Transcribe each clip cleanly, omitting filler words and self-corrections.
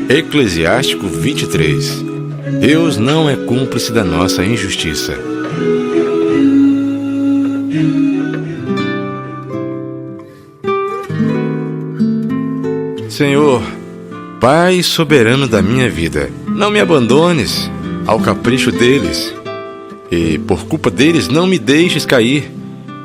Eclesiástico 23. Deus não é cúmplice da nossa injustiça. Senhor, Pai soberano da minha vida, não me abandones ao capricho deles, e por culpa deles não me deixes cair.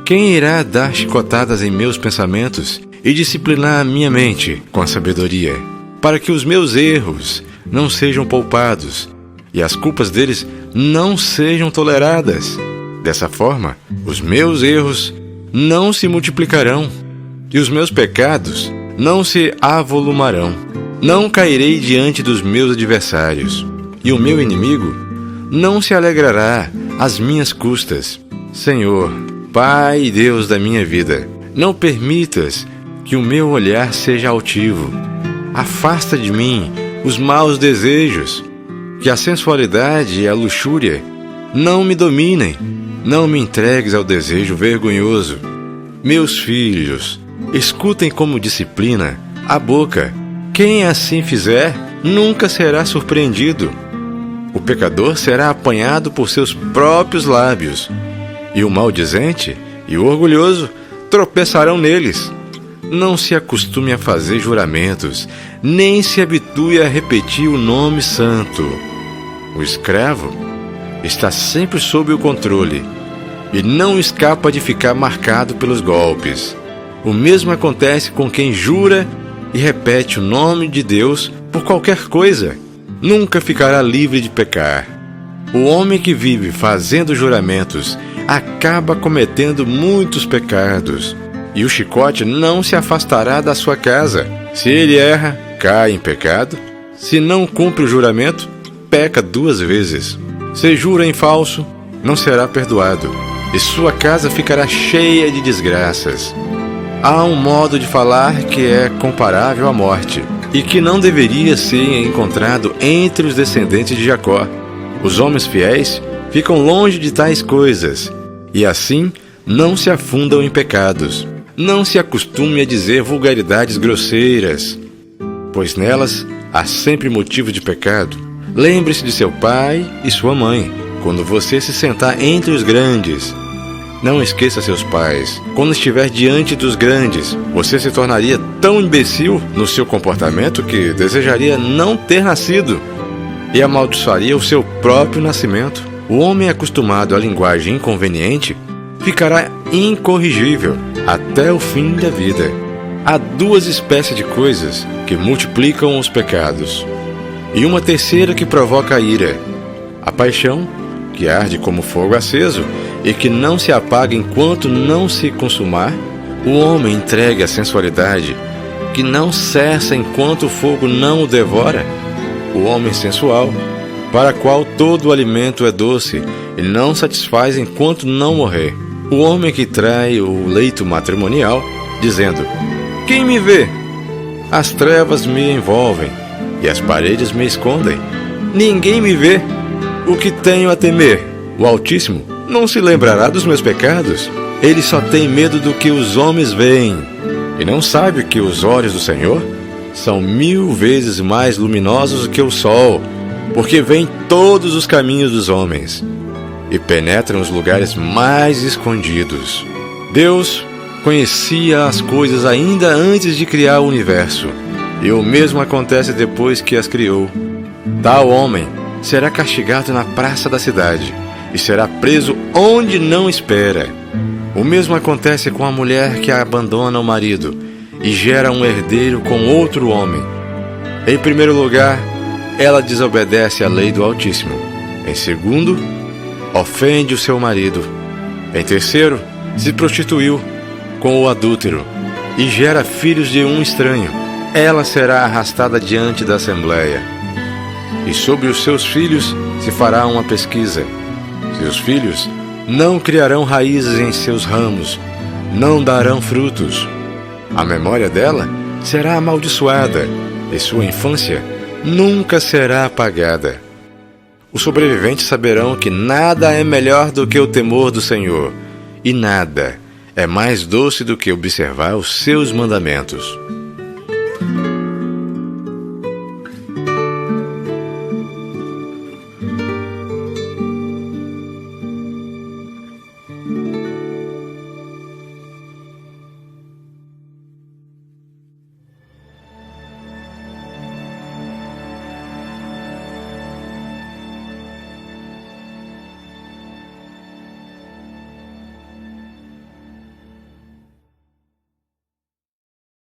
Quem irá dar chicotadas em meus pensamentos e disciplinar a minha mente com a sabedoria, para que os meus erros não sejam poupados e as culpas deles não sejam toleradas? Dessa forma, os meus erros não se multiplicarão e os meus pecados não se avolumarão. Não cairei diante dos meus adversários, e o meu inimigo não se alegrará às minhas custas. Senhor, Pai e Deus da minha vida, não permitas que o meu olhar seja altivo. Afasta de mim os maus desejos, que a sensualidade e a luxúria não me dominem. Não me entregues ao desejo vergonhoso. Meus filhos, escutem como disciplina a boca. Quem assim fizer, nunca será surpreendido. O pecador será apanhado por seus próprios lábios, e o maldizente e o orgulhoso tropeçarão neles. Não se acostume a fazer juramentos, nem se habitue a repetir o nome santo. O escravo está sempre sob o controle e não escapa de ficar marcado pelos golpes. O mesmo acontece com quem jura e repete o nome de Deus por qualquer coisa. Nunca ficará livre de pecar. O homem que vive fazendo juramentos acaba cometendo muitos pecados, e o chicote não se afastará da sua casa. Se ele erra, cai em pecado. Se não cumpre o juramento, peca 2 vezes. Se jura em falso, não será perdoado, e sua casa ficará cheia de desgraças. Há um modo de falar que é comparável à morte, e que não deveria ser encontrado entre os descendentes de Jacó. Os homens fiéis ficam longe de tais coisas, e assim não se afundam em pecados. Não se acostume a dizer vulgaridades grosseiras, pois nelas há sempre motivo de pecado. Lembre-se de seu pai e sua mãe quando você se sentar entre os grandes. Não esqueça seus pais. Quando estiver diante dos grandes, você se tornaria tão imbecil no seu comportamento que desejaria não ter nascido e amaldiçoaria o seu próprio nascimento. O homem acostumado à linguagem inconveniente ficará incorrigível até o fim da vida. Há 2 espécies de coisas que multiplicam os pecados, e uma terceira que provoca a ira: a paixão, que arde como fogo aceso e que não se apaga enquanto não se consumar. O homem entregue à sensualidade, que não cessa enquanto o fogo não o devora. O homem sensual, para qual todo o alimento é doce e não satisfaz enquanto não morrer. O homem que trai o leito matrimonial, dizendo: quem me vê? As trevas me envolvem e as paredes me escondem. Ninguém me vê. O que tenho a temer? O Altíssimo não se lembrará dos meus pecados. Ele só tem medo do que os homens veem, e não sabe que os olhos do Senhor são 1000 vezes mais luminosos do que o sol, porque veem todos os caminhos dos homens e penetram os lugares mais escondidos. Deus conhecia as coisas ainda antes de criar o universo, e o mesmo acontece depois que as criou. Tal homem será castigado na praça da cidade e será preso onde não espera. O mesmo acontece com a mulher que abandona o marido e gera um herdeiro com outro homem. Em primeiro lugar, ela desobedece à lei do Altíssimo. Em segundo, ofende o seu marido. Em terceiro, se prostituiu com o adúltero e gera filhos de um estranho. Ela será arrastada diante da assembleia, e sobre os seus filhos se fará uma pesquisa. Seus filhos não criarão raízes em seus ramos, não darão frutos. A memória dela será amaldiçoada, e sua infância nunca será apagada. Os sobreviventes saberão que nada é melhor do que o temor do Senhor, e nada é mais doce do que observar os seus mandamentos.